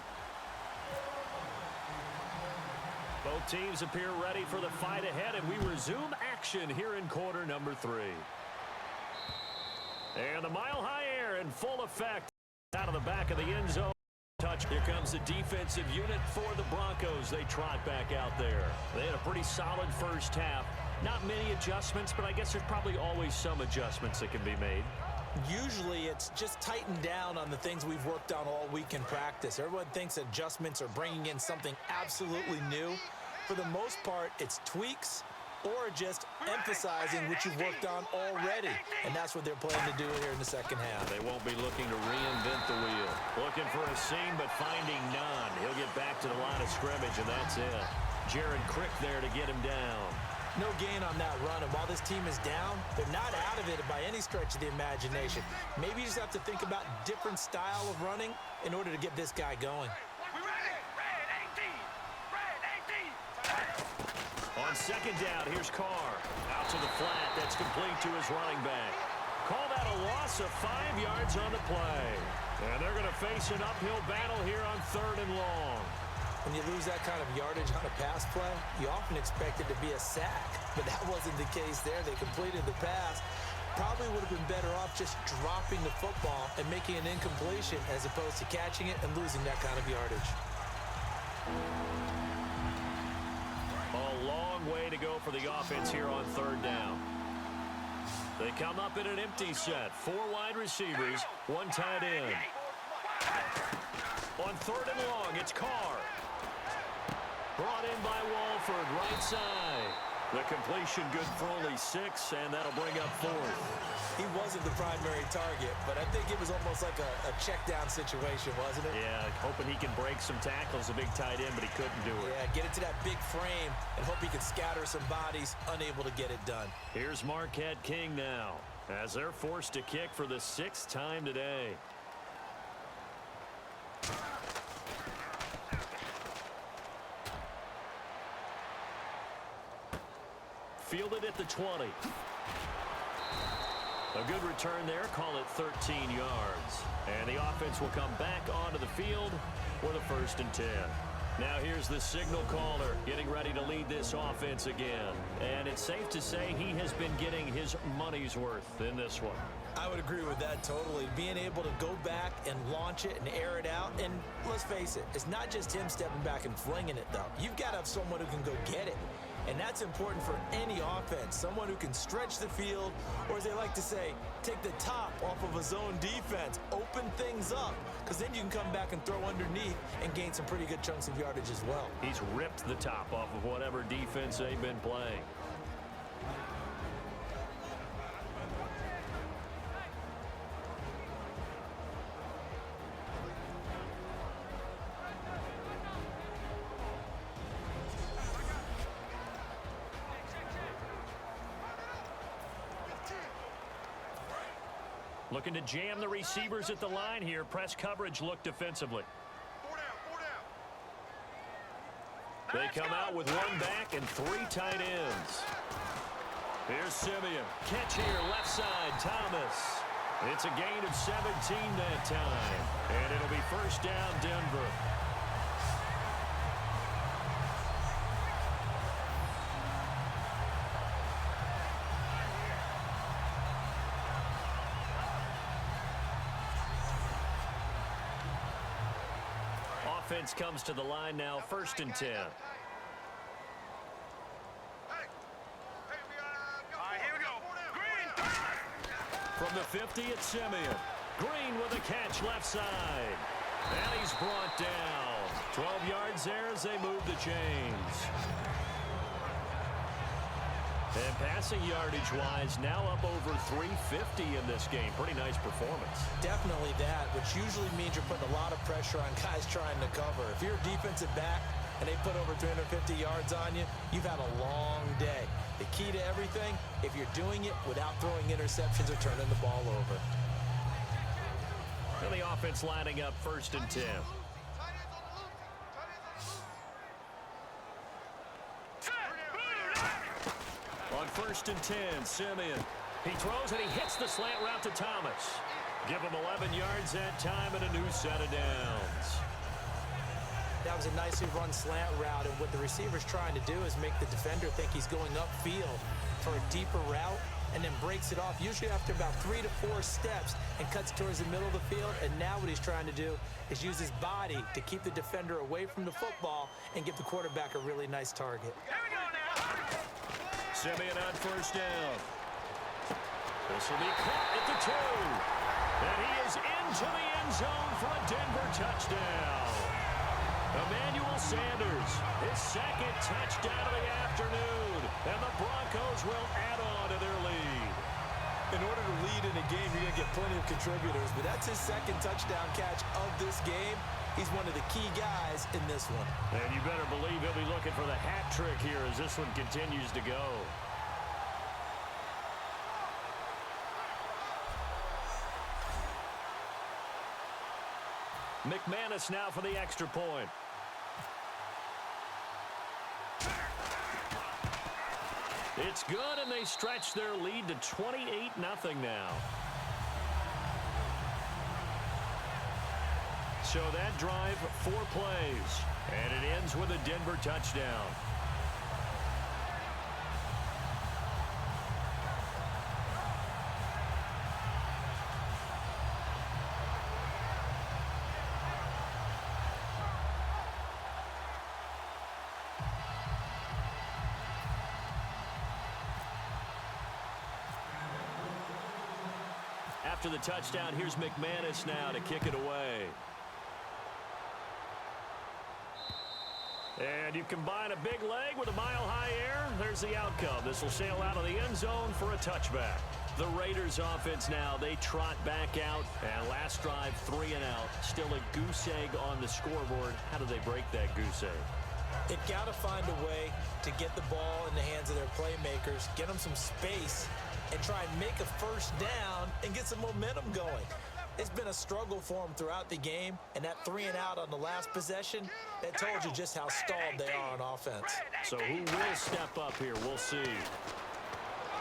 Both teams appear ready for the fight ahead, and we resume action here in quarter number 3. And the Mile High air in full effect out of the back of the end zone. Touch. Here comes the defensive unit for the Broncos. They trot back out there. They had a pretty solid first half. Not many adjustments, but I guess there's probably always some adjustments that can be made. Usually it's just tightened down on the things we've worked on all week in practice. Everyone thinks adjustments are bringing in something absolutely new. For the most part, it's tweaks or just emphasizing what you've worked on already. And that's what they're planning to do here in the second half. They won't be looking to reinvent the wheel. Looking for a seam, but finding none. He'll get back to the line of scrimmage, and that's it. Jared Crick there to get him down. No gain on that run, and while this team is down, they're not out of it by any stretch of the imagination. Maybe you just have to think about different style of running in order to get this guy going. On second down, here's Carr. Out to the flat, that's complete to his running back. Call that a loss of 5 yards on the play. And they're going to face an uphill battle here on 3rd and long. When you lose that kind of yardage on a pass play, you often expect it to be a sack. But that wasn't the case there. They completed the pass. Probably would have been better off just dropping the football and making an incompletion as opposed to catching it and losing that kind of yardage. A long way to go for the offense here on 3rd down. They come up in an empty set. 4 wide receivers, 1 tight end. On 3rd and long, it's Carr. Brought in by Walford, right side. The completion good for only 6, and that'll bring up 4th. He wasn't the primary target, but I think it was almost like a check-down situation, wasn't it? Yeah, hoping he can break some tackles, a big tight end, but he couldn't do it. Yeah, get into that big frame and hope he can scatter some bodies, unable to get it done. Here's Marquette King now, as they're forced to kick for the 6th time today. Fielded at the 20. A good return there. Call it 13 yards. And the offense will come back onto the field for the 1st and 10. Now here's the signal caller getting ready to lead this offense again. And it's safe to say he has been getting his money's worth in this one. I would agree with that totally. Being able to go back and launch it and air it out. And let's face it, it's not just him stepping back and flinging it, though. You've got to have someone who can go get it. And that's important for any offense. Someone who can stretch the field, or as they like to say, take the top off of a zone defense, open things up, because then you can come back and throw underneath and gain some pretty good chunks of yardage as well. He's ripped the top off of whatever defense they've been playing. Looking to jam the receivers at the line here. Press coverage look defensively. They come out with 1 back and 3 tight ends. Here's Simeon. Catch here, left side, Thomas. It's a gain of 17 that time. And it'll be 1st down, Denver. offense comes to the line now, 1st and 10. From the 50, it's Simeon. Green with a catch left side. And he's brought down. 12 yards there as they move the chains. And passing yardage-wise, now up over 350 in this game. Pretty nice performance. Definitely that, which usually means you're putting a lot of pressure on guys trying to cover. If you're a defensive back and they put over 350 yards on you, you've had a long day. The key to everything, if you're doing it without throwing interceptions or turning the ball over. And the offense lining up 1st and 10. On 1st and 10, Simeon. He throws and he hits the slant route to Thomas. Give him 11 yards that time and a new set of downs. That was a nicely run slant route, and what the receiver's trying to do is make the defender think he's going upfield for a deeper route and then breaks it off, usually after about 3 to 4 steps, and cuts towards the middle of the field. And now what he's trying to do is use his body to keep the defender away from the football and give the quarterback a really nice target. Simeon on 1st down. This will be caught at the 2. And he is into the end zone for a Denver touchdown. Emmanuel Sanders, his 2nd touchdown of the afternoon. And the Broncos will add on to their lead. In order to lead in a game, you're going to get plenty of contributors, but that's his 2nd touchdown catch of this game. He's one of the key guys in this one. And you better believe he'll be looking for the hat trick here as this one continues to go. McManus now for the extra point. It's good, and they stretch their lead to 28-0 now. So that drive, 4 plays, and it ends with a Denver touchdown. After the touchdown, here's McManus now to kick it away. And you combine a big leg with a mile-high air, there's the outcome. This will sail out of the end zone for a touchback. The Raiders offense now, they trot back out, and last drive 3 and out. Still a goose egg on the scoreboard. How do they break that goose egg? They've got to find a way to get the ball in the hands of their playmakers, get them some space, and try and make a 1st down and get some momentum going. It's been a struggle for them throughout the game, and that 3 and out on the last possession, that told you just how stalled they are on offense. So who will step up here? We'll see.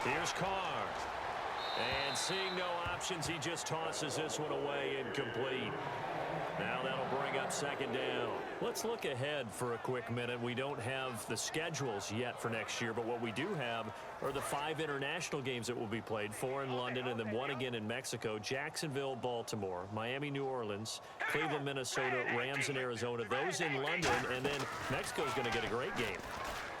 Here's Carr. And seeing no options, he just tosses this one away incomplete. Now that'll bring up 2nd down. Let's look ahead for a quick minute. We don't have the schedules yet for next year, but what we do have are the 5 international games that will be played, 4 in London and then 1 again in Mexico, Jacksonville, Baltimore, Miami, New Orleans, Cleveland, Minnesota, Rams, and Arizona. Those in London, and then Mexico's going to get a great game.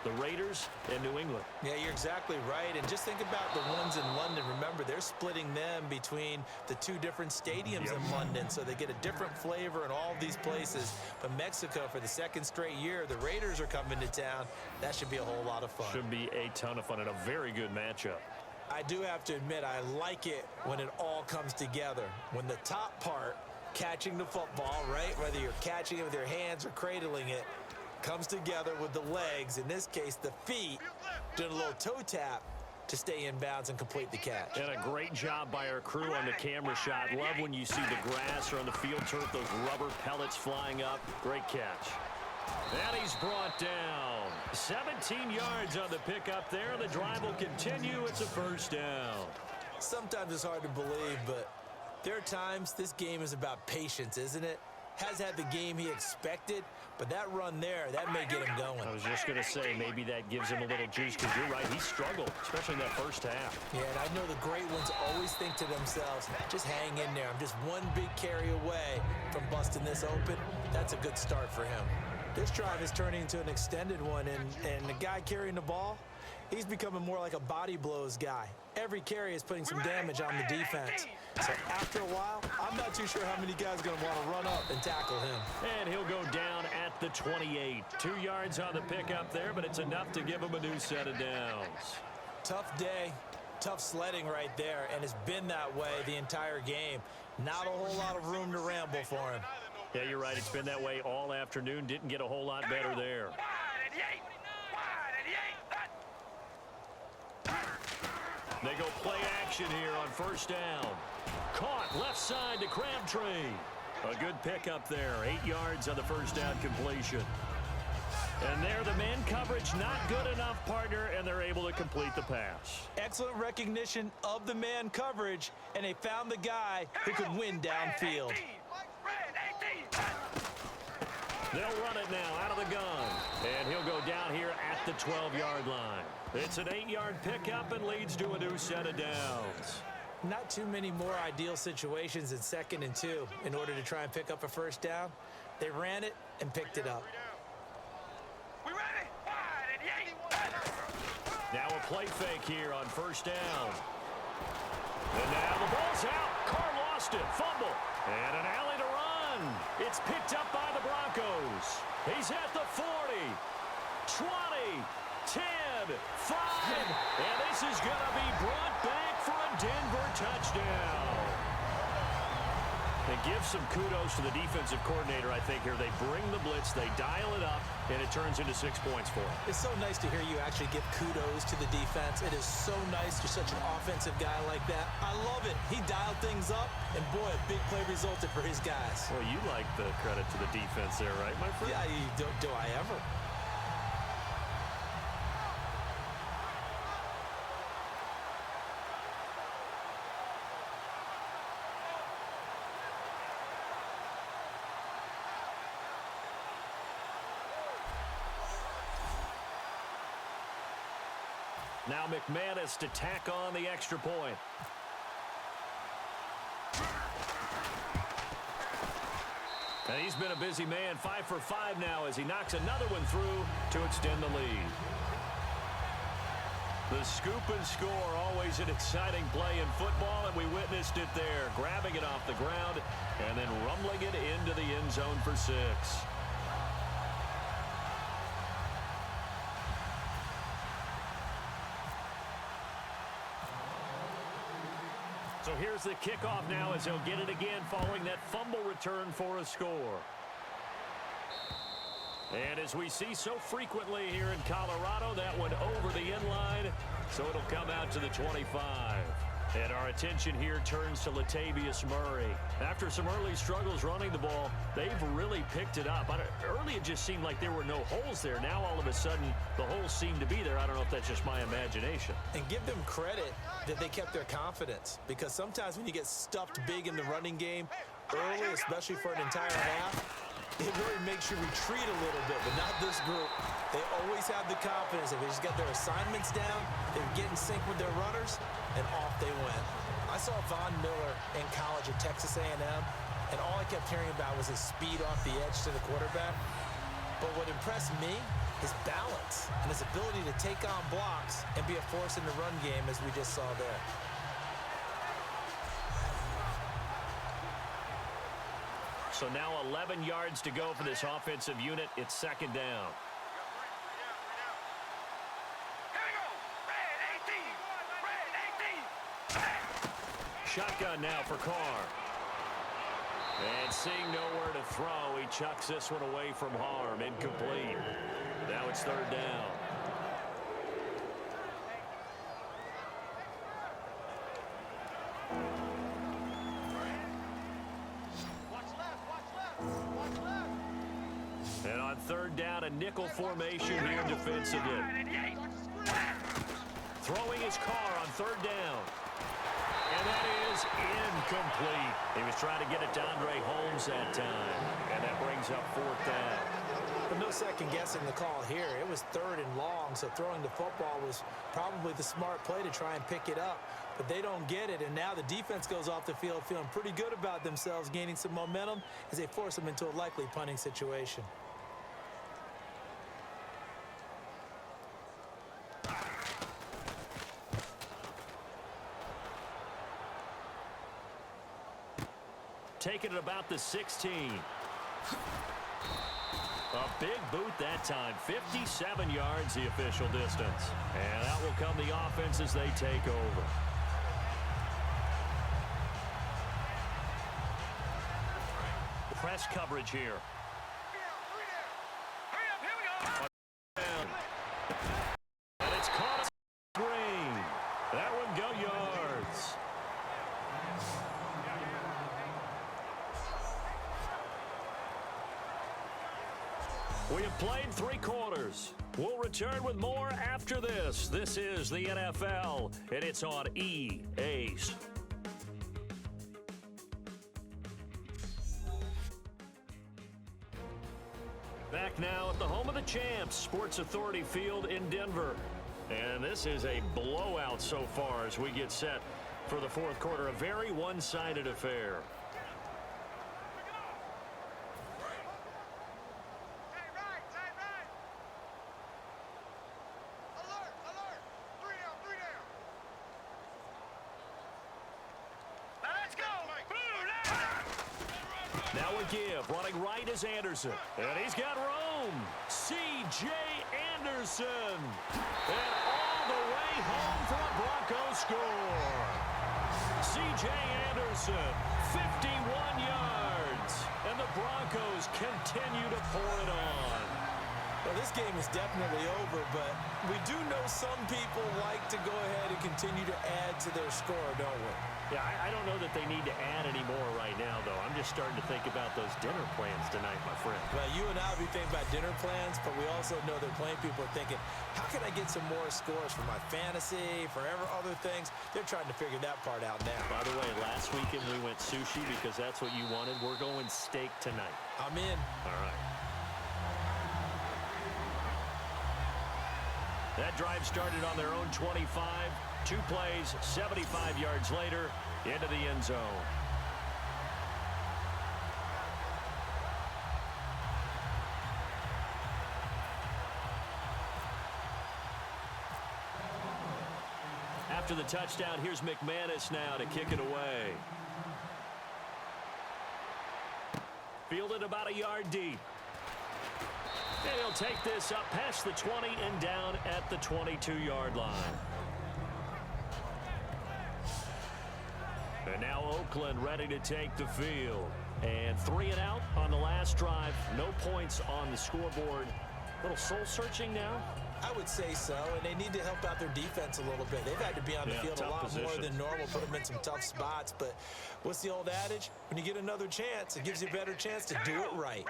The Raiders and New England. Yeah, you're exactly right. And just think about the ones in London. Remember, they're splitting them between the 2 different stadiums in London, so they get a different flavor in all of these places. But Mexico, for the 2nd straight year, the Raiders are coming to town. That should be a whole lot of fun. Should be a ton of fun and a very good matchup. I do have to admit, I like it when it all comes together. When the top part, catching the football, right, whether you're catching it with your hands or cradling it, comes together with the legs, in this case the feet, doing a little toe tap to stay in bounds and complete the catch. And a great job by our crew on the camera shot. Love when you see the grass or on the field turf, those rubber pellets flying up. Great catch. And he's brought down. 17 yards on the pickup there. The drive will continue. It's a 1st down. Sometimes it's hard to believe, but there are times this game is about patience, isn't it? has had the game he expected, but that run there, that may get him going. I was just going to say, maybe that gives him a little juice, because you're right, he struggled, especially in that first half. Yeah, and I know the great ones always think to themselves, just hang in there. I'm just one big carry away from busting this open. That's a good start for him. This drive is turning into an extended one, and the guy carrying the ball, he's becoming more like a body blows guy. Every carry is putting some damage on the defense. So after a while, I'm not too sure how many guys are going to want to run up and tackle him. And he'll go down at the 28. 2 yards on the pickup there, but it's enough to give him a new set of downs. Tough day, tough sledding right there, and it's been that way the entire game. Not a whole lot of room to ramble for him. Yeah, you're right. It's been that way all afternoon. Didn't get a whole lot better there. They go play action here on first down. Caught left side to Crabtree. A good pickup there. 8 yards on the first down completion. And there, the man coverage not good enough, partner, and they're able to complete the pass. Excellent recognition of the man coverage, and they found the guy who could win downfield. They'll run it now out of the gun. And he'll go down here at the 12-yard line. It's an 8-yard pickup and leads to a new set of downs. Not too many more ideal situations in 2nd and 2 in order to try and pick up a first down. They ran it and picked it up. Now a play fake here on first down. And now the ball's out. Carr lost it. Fumble. And an alley to run. It's picked up by the Broncos. He's at the 40, 20, 10, 5. And this is going to be brought back for a Denver touchdown. And give some kudos to the defensive coordinator, I think, here. They bring the blitz, they dial it up, and it turns into 6 points for them. It's so nice to hear you actually give kudos to the defense. It is so nice. You're such an offensive guy like that. I love it. He dialed things up, and boy, a big play resulted for his guys. Well, you like the credit to the defense there, right, my friend? Yeah, do I ever? Now McManus to tack on the extra point. And he's been a busy man, 5 for 5 now as he knocks another one through to extend the lead. The scoop and score, always an exciting play in football, and we witnessed it there, grabbing it off the ground and then rumbling it into the end zone for 6. So here's the kickoff now as he'll get it again following that fumble return for a score. And as we see so frequently here in Colorado, that one over the end line, so it'll come out to the 25. And our attention here turns to Latavius Murray. After some early struggles running the ball, they've really picked it up. Early it just seemed like there were no holes there. Now all of a sudden the holes seem to be there. I don't know if that's just my imagination. And give them credit that they kept their confidence, because sometimes when you get stuffed big in the running game early, especially for an entire half, it really makes you retreat a little bit, but not this group. They always have the confidence. If they just got their assignments down, they would get in sync with their runners, and off they went. I saw Von Miller in college at Texas A&M, and all I kept hearing about was his speed off the edge to the quarterback. But what impressed me, his balance and his ability to take on blocks and be a force in the run game, as we just saw there. So now 11 yards to go for this offensive unit. It's 2nd down. Shotgun now for Carr. And seeing nowhere to throw, he chucks this one away from harm. Incomplete. Now it's 3rd down. And on 3rd down, a nickel formation here defensively. Throwing his Carr on 3rd down. And that is incomplete. He was trying to get it to Andre Holmes that time. And that brings up 4th down. But no second guessing the call here. It was 3rd and long, so throwing the football was probably the smart play to try and pick it up. But they don't get it, and now the defense goes off the field feeling pretty good about themselves, gaining some momentum as they force them into a likely punting situation. Taking it about the 16. A big boot that time. 57 yards the official distance. And out will come the offense as they take over. Press coverage here. And it's caught a screen. That would go yards. We have played 3 quarters. We'll return with more after this. This is the NFL, and it's on EA. Back now at the home of the champs, Sports Authority Field in Denver. And this is a blowout so far as we get set for the 4th quarter. A very one-sided affair. Now we give. Running right is Anderson. And he's got room. C.J. Anderson. And all the way home for a Broncos score. C.J. Anderson, 51 yards. And the Broncos continue to pour it on. Well, this game is definitely over, but we do know some people like to go ahead and continue to add to their score, don't we? Yeah, I don't know that they need to add any more right now, though. I'm just starting to think about those dinner plans tonight, my friend. Well, you and I will be thinking about dinner plans, but we also know that plenty of people are thinking, how can I get some more scores for my fantasy, for other things? They're trying to figure that part out now. By the way, last weekend we went sushi because that's what you wanted. We're going steak tonight. I'm in. All right. That drive started on their own 25. 2 plays, 75 yards later, into the end zone. After the touchdown, here's McManus now to kick it away. Fielded about a yard deep. And he'll take this up past the 20 and down at the 22-yard line. And now Oakland ready to take the field. And 3 and out on the last drive. No points on the scoreboard. A little soul-searching now. I would say so, and they need to help out their defense a little bit. They've had to be on the field a lot more than normal, put them in some tough spots. But what's the old adage? When you get another chance, it gives you a better chance to do it right.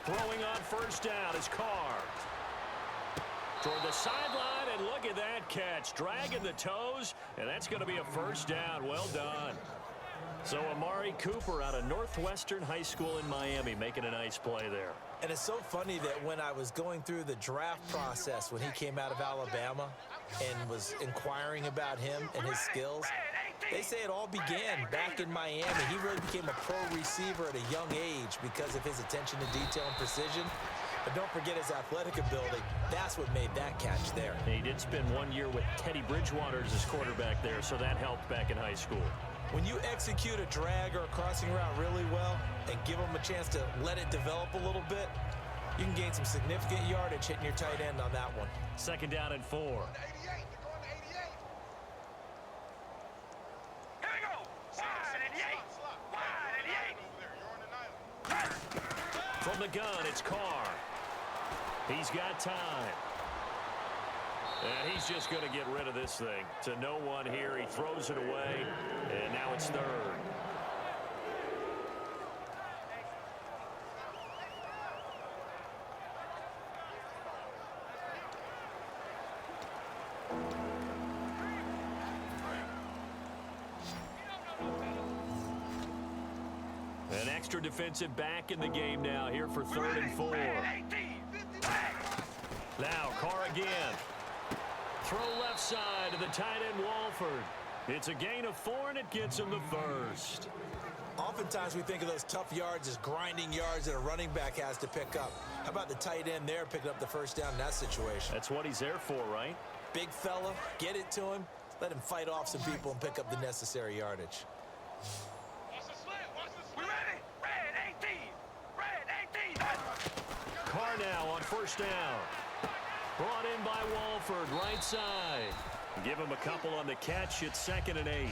Throwing on first down is Carr. Toward the sideline, and look at that catch. Dragging the toes, and that's going to be a first down. Well done. So Amari Cooper out of Northwestern High School in Miami making a nice play there. And it's so funny that when I was going through the draft process when he came out of Alabama and was inquiring about him and his skills, they say it all began back in Miami. He really became a pro receiver at a young age because of his attention to detail and precision. But don't forget his athletic ability. That's what made that catch there. He did spend 1 year with Teddy Bridgewater as his quarterback there, so that helped back in high school. When you execute a drag or a crossing route really well and give them a chance to let it develop a little bit, you can gain some significant yardage hitting your tight end on that one. 2nd down and 4. From the gun, it's Carr. He's got time. And he's just going to get rid of this thing. To no one here. He throws it away. And now it's 3rd. extra defensive back in the game now here for 3rd and 4. Now Carr again. Throw left side to the tight end Walford. It's a gain of 4, and it gets him the first. Oftentimes we think of those tough yards as grinding yards that a running back has to pick up. How about the tight end there picking up the first down in that situation? That's what he's there for, right? Big fella, get it to him, let him fight off some people and pick up the necessary yardage. Carr now on first down. Brought in by Walford, right side. Give him a couple on the catch. It's 2nd and 8.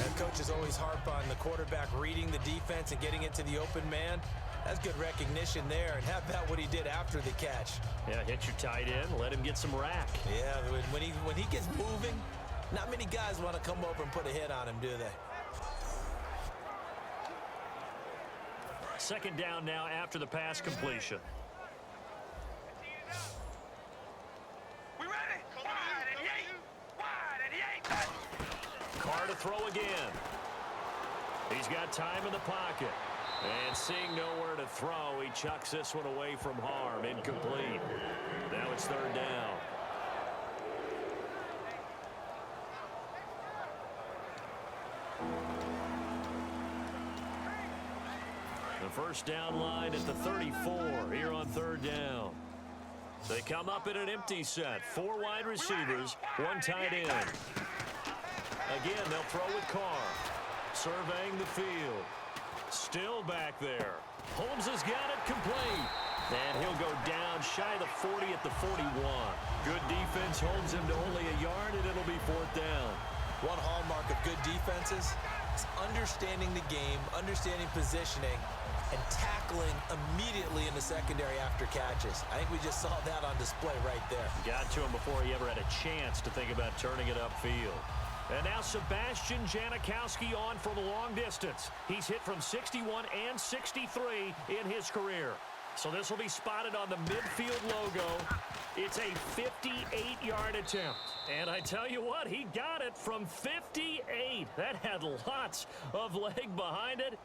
And coaches always harp on the quarterback reading the defense and getting it to the open man. That's good recognition there. And how about what he did after the catch? Yeah, hit your tight end, let him get some rack. Yeah, when he gets moving, not many guys want to come over and put a hit on him, do they? 2nd down now after the pass completion. Carr to throw again. He's got time in the pocket. And seeing nowhere to throw, he chucks this one away from harm. Incomplete. Now it's 3rd down. The first down line at the 34 here on 3rd down. They come up in an empty set. 4 wide receivers, 1 tight end. Again, they'll throw with Carr. Surveying the field. Still back there. Holmes has got it complete. And he'll go down shy of the 40 at the 41. Good defense holds him to only a yard, and it'll be 4th down. One hallmark of good defenses is understanding the game, understanding positioning, and tackling immediately in the secondary after catches. I think we just saw that on display right there. Got to him before he ever had a chance to think about turning it upfield. And now Sebastian Janikowski on from a long distance. He's hit from 61 and 63 in his career. So this will be spotted on the midfield logo. It's a 58-yard attempt. And I tell you what, he got it from 58. That had lots of leg behind it.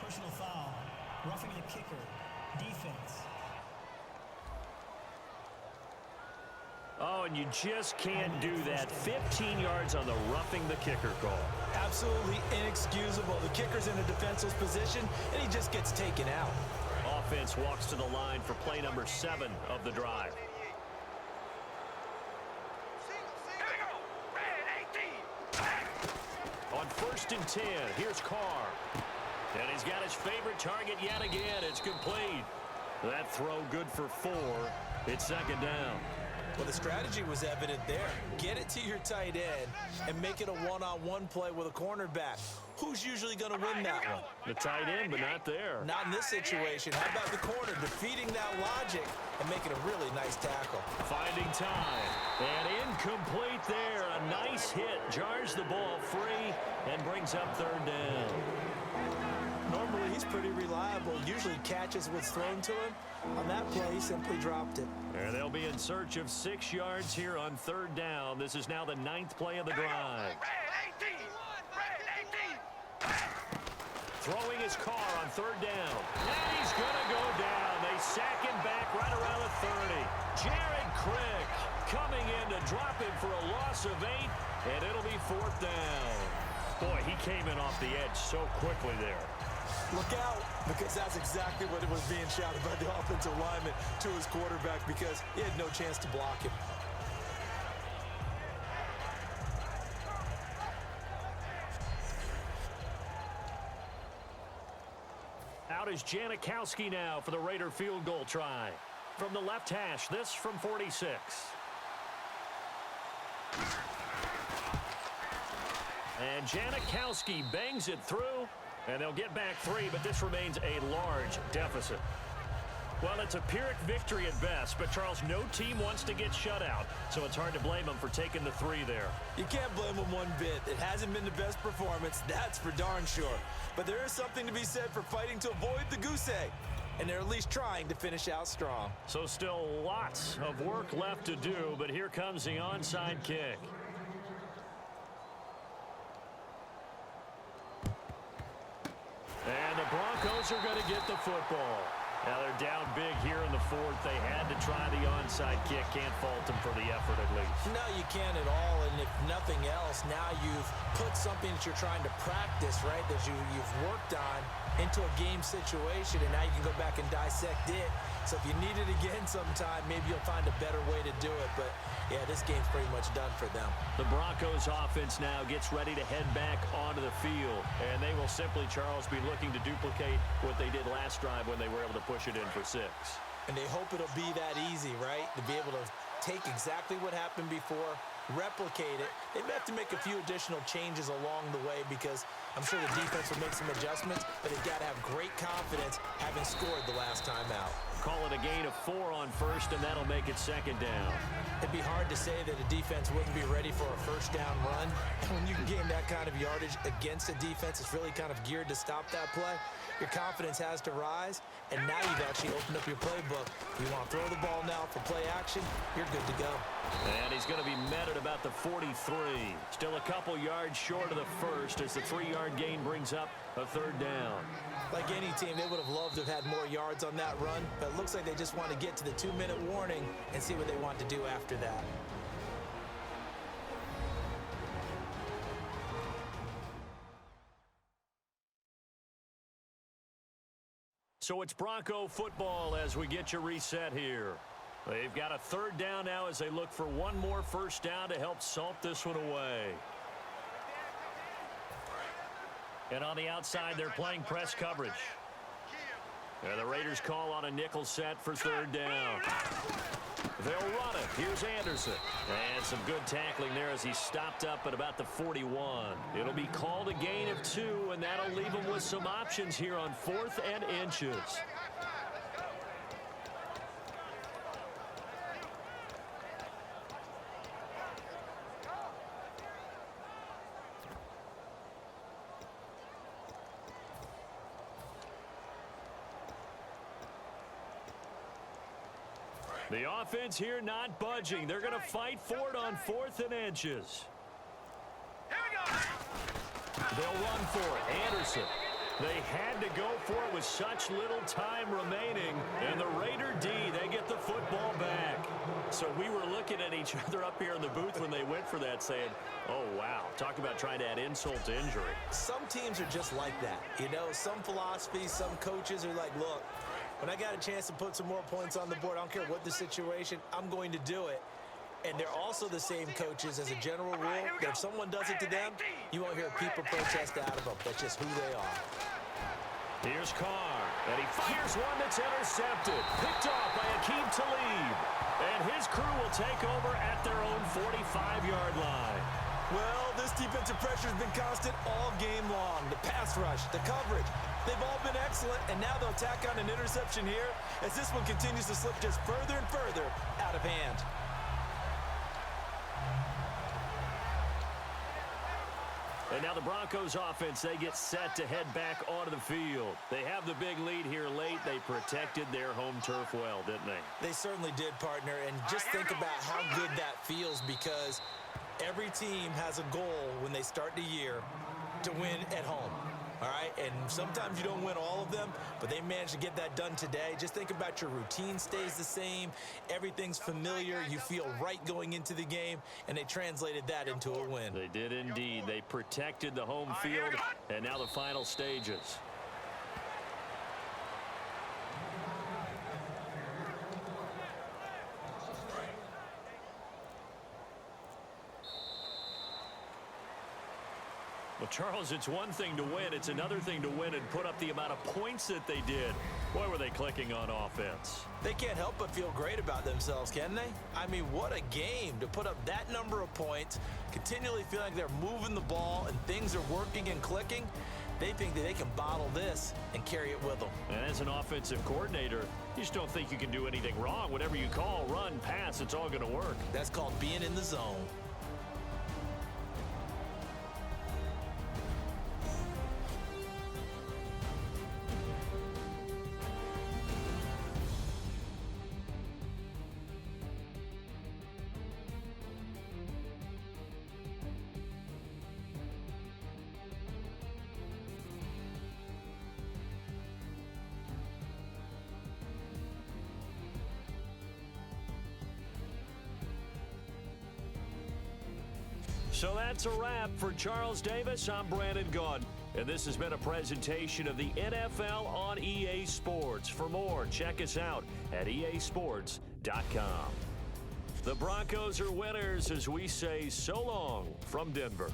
Personal foul. Roughing the kicker. Defense. Oh, and you just can't do that. 15 yards on the roughing the kicker call. Absolutely inexcusable. The kicker's in a defenseless position, and he just gets taken out. Offense walks to the line for play number 7 of the drive. On 1st and 10, here's Carr. And he's got his favorite target yet again. It's complete. That throw good for 4. It's 2nd down. Well, the strategy was evident there. Get it to your tight end and make it a one-on-one play with a cornerback. Who's usually going to win that one? The tight end, but not there. Not in this situation. How about the corner defeating that logic and making a really nice tackle? Finding time. And incomplete there. A nice hit. Jars the ball free and brings up 3rd down. Normally, he's pretty reliable. Usually catches what's thrown to him. On that play, he simply dropped it. And they'll be in search of 6 yards here on 3rd down. This is now the 9th play of the drive. Throwing his Carr on 3rd down. And he's going to go down. They sack him back right around the 30. Jared Crick coming in to drop him for a loss of 8. And it'll be 4th down. Boy, he came in off the edge so quickly there. Look out, because that's exactly what it was being shouted by the offensive lineman to his quarterback, because he had no chance to block him. Out is Janikowski now for the Raider field goal try. From the left hash, this from 46. And Janikowski bangs it through. And they'll get back 3, but this remains a large deficit. Well, it's a Pyrrhic victory at best, but, Charles, no team wants to get shut out, so it's hard to blame them for taking the 3 there. You can't blame them one bit. It hasn't been the best performance, that's for darn sure. But there is something to be said for fighting to avoid the goose egg, and they're at least trying to finish out strong. So still lots of work left to do, but here comes the onside kick. Broncos are going to get the football. Now they're down big here in the fourth. They had to try the onside kick. Can't fault them for the effort at least. No, you can't at all. And if nothing else, now you've put something that you're trying to practice, right, that you've worked on into a game situation, and now you can go back and dissect it. So if you need it again sometime, maybe you'll find a better way to do it. But, yeah, this game's pretty much done for them. The Broncos offense now gets ready to head back onto the field. And they will simply, Charles, be looking to duplicate what they did last drive when they were able to push it in for 6. And they hope it'll be that easy, right, to be able to take exactly what happened before, replicate it. They may have to make a few additional changes along the way because I'm sure the defense will make some adjustments, but they've got to have great confidence having scored the last time out. Call it a gain of 4 on first, and that'll make it 2nd down. It'd be hard to say that a defense wouldn't be ready for a first down run. And when you can gain that kind of yardage against a defense, it's really kind of geared to stop that play. Your confidence has to rise, and now you've actually opened up your playbook. You want to throw the ball now for play action, you're good to go. And he's going to be met at about the 43. Still a couple yards short of the first as the 3-yard gain brings up a 3rd down. Like any team, they would have loved to have had more yards on that run, but it looks like they just want to get to the 2-minute warning and see what they want to do after that. So it's Bronco football as we get you reset here. They've got a 3rd down now as they look for one more first down to help salt this one away. And on the outside, they're playing press coverage. And the Raiders call on a nickel set for 3rd down. They'll run it. Here's Anderson. And some good tackling there as he stopped up at about the 41. It'll be called a gain of 2, and that'll leave him with some options here on 4th and inches. The offense here not budging. They're going to fight for it on 4th and inches. They'll run for it. Anderson. They had to go for it with such little time remaining. And the Raider D, they get the football back. So we were looking at each other up here in the booth when they went for that saying, oh, wow. Talk about trying to add insult to injury. Some teams are just like that. You know, some philosophies, some coaches are like, look, when I got a chance to put some more points on the board, I don't care what the situation, I'm going to do it. And they're also the same coaches as a general rule that if someone does it to them, you won't hear people protest out of them. That's just who they are. Here's Carr, and he fires one that's intercepted. Picked off by Akeem Talib. And his crew will take over at their own 45-yard line. Well, this defensive pressure has been constant all game long. The pass rush, the coverage, they've all been excellent, and now they'll tack on an interception here as this one continues to slip just further and further out of hand. And now the Broncos offense, they get set to head back onto the field. They have the big lead here late. They protected their home turf well, didn't they? They certainly did, partner, and just think about how good that feels because every team has a goal when they start the year to win at home. All right, and sometimes you don't win all of them, but they managed to get that done today. Just think about your routine stays the same. Everything's familiar. You feel right going into the game, and they translated that into a win. They did indeed. They protected the home field, and now the final stages. Well, Charles, it's one thing to win. It's another thing to win and put up the amount of points that they did. Boy, were they clicking on offense. They can't help but feel great about themselves, can they? I mean, what a game to put up that number of points, continually feel like they're moving the ball and things are working and clicking. They think that they can bottle this and carry it with them. And as an offensive coordinator, you just don't think you can do anything wrong. Whatever you call, run, pass, it's all going to work. That's called being in the zone. So that's a wrap. For Charles Davis, I'm Brandon Gaudin. And this has been a presentation of the NFL on EA Sports. For more, check us out at easports.com. The Broncos are winners as we say so long from Denver.